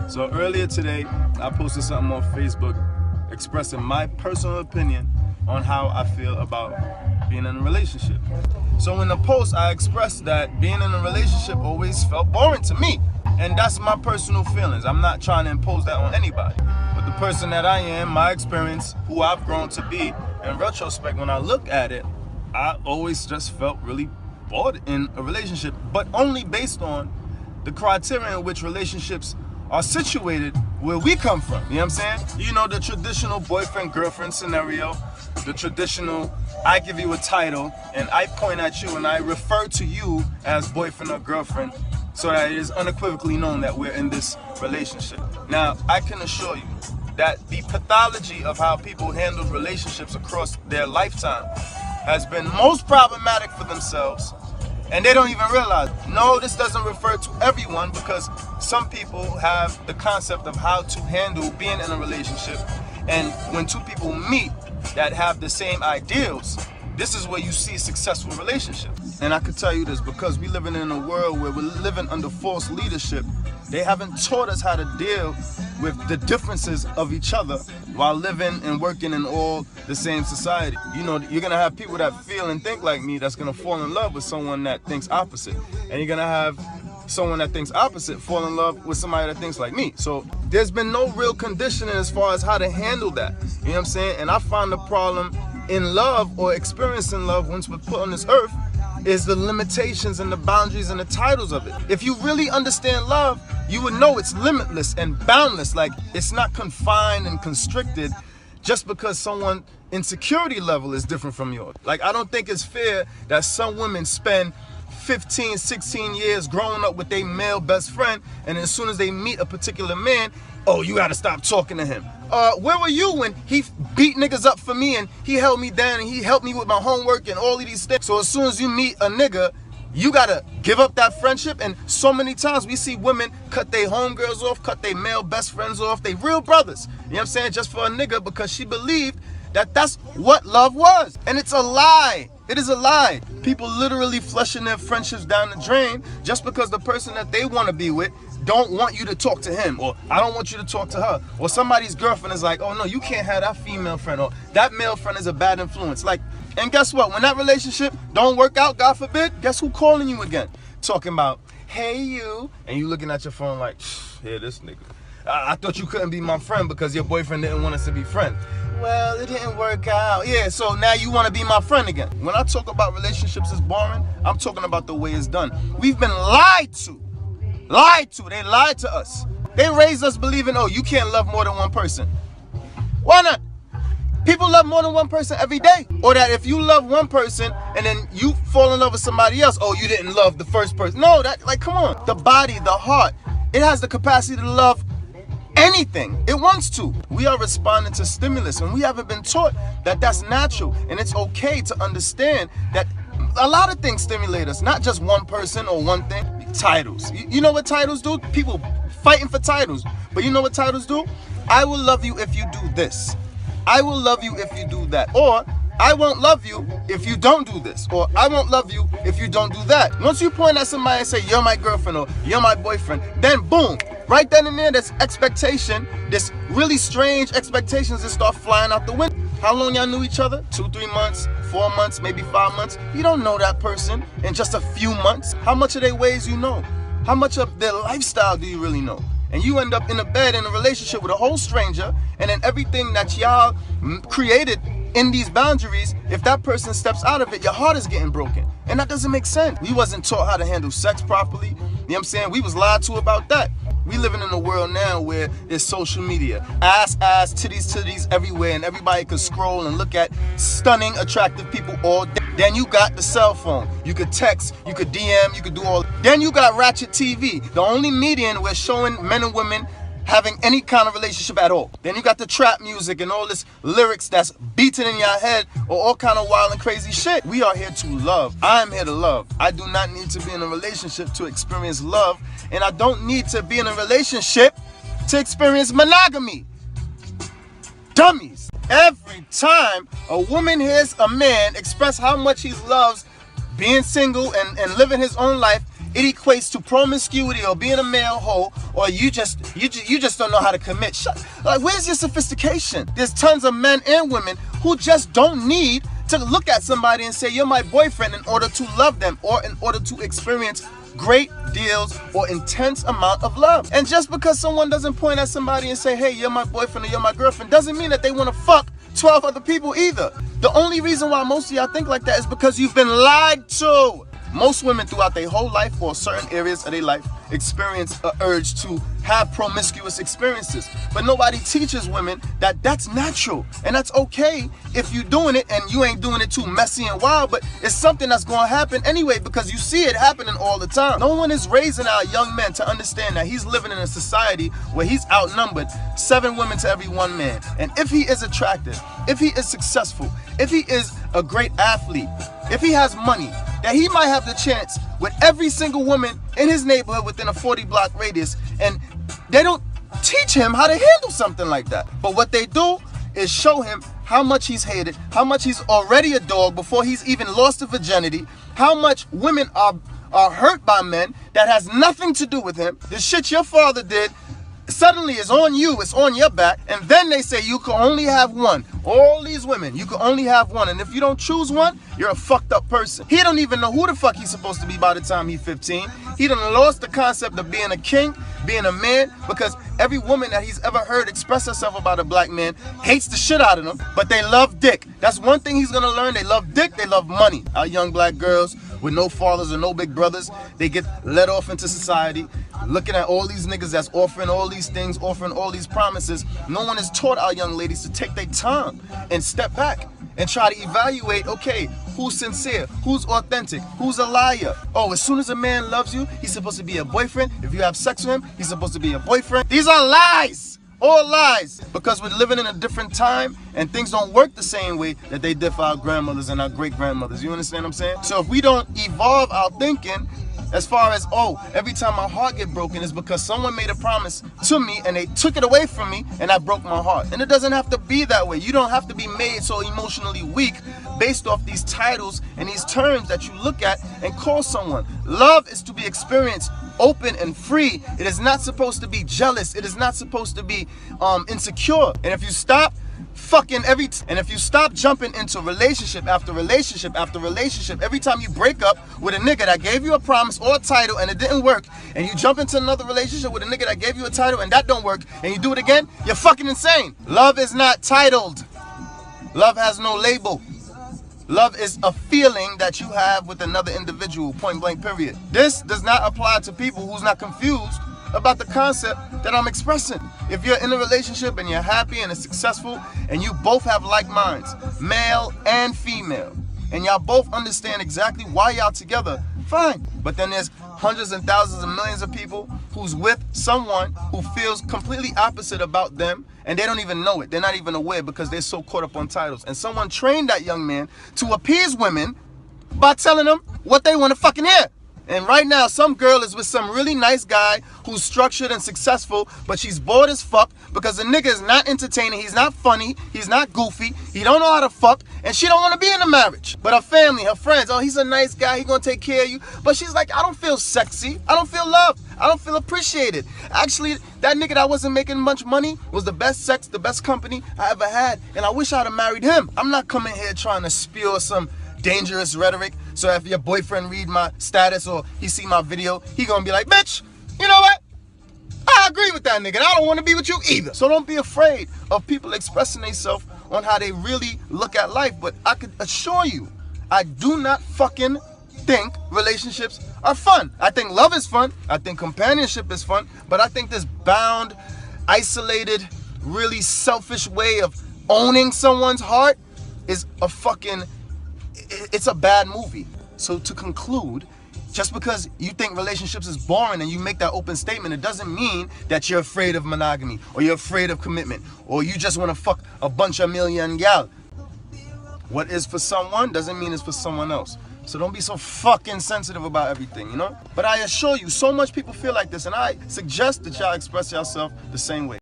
So earlier today, I posted something on Facebook expressing my personal opinion on how I feel about being in a relationship. So in the post, I expressed that being in a relationship always felt boring to me. And that's my personal feelings. I'm not trying to impose that on anybody. But the person that I am, my experience, who I've grown to be, in retrospect, when I look at it, I always just felt really bored in a relationship, but only based on the criteria in which relationships are situated where we come from. You know what I'm saying? You know, the traditional boyfriend-girlfriend scenario, the traditional, I give you a title and I point at you and I refer to you as boyfriend or girlfriend so that it is unequivocally known that we're in this relationship. Now, I can assure you that the pathology of how people handle relationships across their lifetime has been most problematic for themselves, and they don't even realize. No, this doesn't refer to everyone, because some people have the concept of how to handle being in a relationship, and when two people meet that have the same ideals, this is where you see successful relationships. And I could tell you this, because we're living in a world where we're living under false leadership. They haven't taught us how to deal with the differences of each other while living and working in all the same society. You know, you're gonna have people that feel and think like me that's gonna fall in love with someone that thinks opposite. And you're gonna have someone that thinks opposite fall in love with somebody that thinks like me. So there's been no real conditioning as far as how to handle that. You know what I'm saying? And I find the problem in love, or experiencing love once we're put on this earth, is the limitations and the boundaries and the titles of it. If you really understand love, you would know it's limitless and boundless. Like, it's not confined and constricted just because someone's insecurity level is different from yours. Like, I don't think it's fair that some women spend 15, 16 years growing up with their male best friend, and as soon as they meet a particular man, oh, you gotta stop talking to him. Where were you when he beat niggas up for me and he held me down and he helped me with my homework and all of these things? So as soon as you meet a nigga, you gotta give up that friendship. And so many times we see women cut their homegirls off, cut their male best friends off, they real brothers, you know what I'm saying, just for a nigga, because she believed that that's what love was. And it's a lie. It is a lie. People literally flushing their friendships down the drain just because the person that they want to be with don't want you to talk to him, or I don't want you to talk to her, or somebody's girlfriend is like, oh no, you can't have that female friend, or that male friend is a bad influence. Like, and guess what? When that relationship don't work out, God forbid, guess who calling you again? Talking about, hey you, and you looking at your phone like, yeah, this nigga. I thought you couldn't be my friend because your boyfriend didn't want us to be friends. Well, it didn't work out. Yeah, so now you want to be my friend again. When I talk about relationships as boring, I'm talking about the way it's done. We've been lied to. Lied to. They lied to us. They raised us believing, oh, you can't love more than one person. Why not? People love more than one person every day. Or that if you love one person and then you fall in love with somebody else, oh, you didn't love the first person. No, that, like, come on. The body, the heart, it has the capacity to love anything it wants to. We are responding to stimulus, and we haven't been taught that that's natural, and it's okay to understand that a lot of things stimulate us, not just one person or one thing. Titles. You know what titles do? People fighting for titles. But you know what titles do? I will love you if you do this. I will love you if you do that. Or I won't love you if you don't do this. Or I won't love you if you don't do that. Once you point at somebody and say, you're my girlfriend or you're my boyfriend, then boom, right then and there, this expectation, this really strange expectations that start flying out the window. How long y'all knew each other? 2, 3 months, 4 months, maybe 5 months. You don't know that person in just a few months. How much of their ways you know? How much of their lifestyle do you really know? And you end up in a bed in a relationship with a whole stranger, and then everything that y'all created in these boundaries, if that person steps out of it, your heart is getting broken. And that doesn't make sense. We wasn't taught how to handle sex properly. You know what I'm saying? We was lied to about that. We living in a world now where there's social media. Ass, titties everywhere, and everybody can scroll and look at stunning, attractive people all day. Then you got the cell phone. You could text, you could DM, you could do all. Then you got Ratchet TV, the only medium where showing men and women having any kind of relationship at all. Then you got the trap music and all this lyrics that's beating in your head, or all kind of wild and crazy shit. We are here to love. I am here to love. I do not need to be in a relationship to experience love, and I don't need to be in a relationship to experience monogamy. Dummies. Every time a woman hears a man express how much he loves being single and living his own life, it equates to promiscuity or being a male hoe, or you just don't know how to commit. Like, where's your sophistication? There's tons of men and women who just don't need to look at somebody and say, you're my boyfriend, in order to love them or in order to experience great deals or intense amount of love. And just because someone doesn't point at somebody and say, hey, you're my boyfriend or you're my girlfriend, doesn't mean that they want to fuck 12 other people either. The only reason why most of y'all think like that is because you've been lied to. Most women throughout their whole life or certain areas of their life experience an urge to have promiscuous experiences. But nobody teaches women that that's natural and that's okay if you're doing it and you ain't doing it too messy and wild, but it's something that's going to happen anyway because you see it happening all the time. No one is raising our young men to understand that he's living in a society where he's outnumbered 7 women to every 1 man. And if he is attractive, if he is successful, if he is a great athlete, if he has money, that he might have the chance with every single woman in his neighborhood within a 40-block radius, and they don't teach him how to handle something like that. But what they do is show him how much he's hated, how much he's already a dog before he's even lost his virginity, how much women are hurt by men that has nothing to do with him. The shit your father did suddenly is on you, it's on your back, and then they say you can only have one. All these women, you can only have one, and if you don't choose one, you're a fucked up person. He don't even know who the fuck he's supposed to be by the time he's 15. He done lost the concept of being a king, being a man, because every woman that he's ever heard express herself about a black man hates the shit out of them, but they love dick. That's one thing he's gonna learn. They love dick, they love money. Our young black girls with no fathers or no big brothers, they get let off into society, looking at all these niggas that's offering all these things, offering all these promises. No one has taught our young ladies to take their time and step back and try to evaluate, okay, who's sincere, who's authentic, who's a liar. Oh, as soon as a man loves you, he's supposed to be a boyfriend. If you have sex with him, he's supposed to be a boyfriend. These are lies. All lies, because we're living in a different time and things don't work the same way that they did for our grandmothers and our great-grandmothers. You understand what I'm saying? So if we don't evolve our thinking as far as, oh, every time my heart get broken is because someone made a promise to me and they took it away from me and I broke my heart. And it doesn't have to be that way. You don't have to be made so emotionally weak based off these titles and these terms that you look at and call someone. Love is to be experienced open and free. It is not supposed to be jealous. It is not supposed to be insecure. And if you stop if you stop jumping into relationship after relationship after relationship, every time you break up with a nigga that gave you a promise or a title and it didn't work, and you jump into another relationship with a nigga that gave you a title and that don't work, and you do it again, you're fucking insane. Love is not titled. Love has no label. Love is a feeling that you have with another individual, point blank, period. This does not apply to people who's not confused about the concept that I'm expressing. If you're in a relationship and you're happy and it's successful and you both have like minds, male and female, and y'all both understand exactly why y'all together, fine. But then there's hundreds and thousands and millions of people who's with someone who feels completely opposite about them and they don't even know it. They're not even aware because they're so caught up on titles. And someone trained that young man to appease women by telling them what they want to fucking hear. And right now, some girl is with some really nice guy who's structured and successful, but she's bored as fuck because the nigga is not entertaining, he's not funny, he's not goofy, he don't know how to fuck, and she don't want to be in a marriage. But her family, her friends, oh, he's a nice guy, he gonna take care of you. But she's like, I don't feel sexy, I don't feel loved, I don't feel appreciated. Actually, that nigga that wasn't making much money was the best sex, the best company I ever had, and I wish I'd have married him. I'm not coming here trying to spew some dangerous rhetoric, so if your boyfriend read my status or he see my video, he gonna be like, bitch, you know what? I agree with that nigga, and I don't want to be with you either. So don't be afraid of people expressing themselves on how they really look at life. But I can assure you, I do not fucking think relationships are fun. I think love is fun, I think companionship is fun, but I think this bound, isolated, really selfish way of owning someone's heart is a fucking, it's a bad movie. So to conclude, just because you think relationships is boring and you make that open statement, it doesn't mean that you're afraid of monogamy or you're afraid of commitment or you just want to fuck a bunch of million gal. What is for someone doesn't mean it's for someone else. So don't be so fucking sensitive about everything, you know? But I assure you, so much people feel like this, and I suggest that y'all express yourself the same way.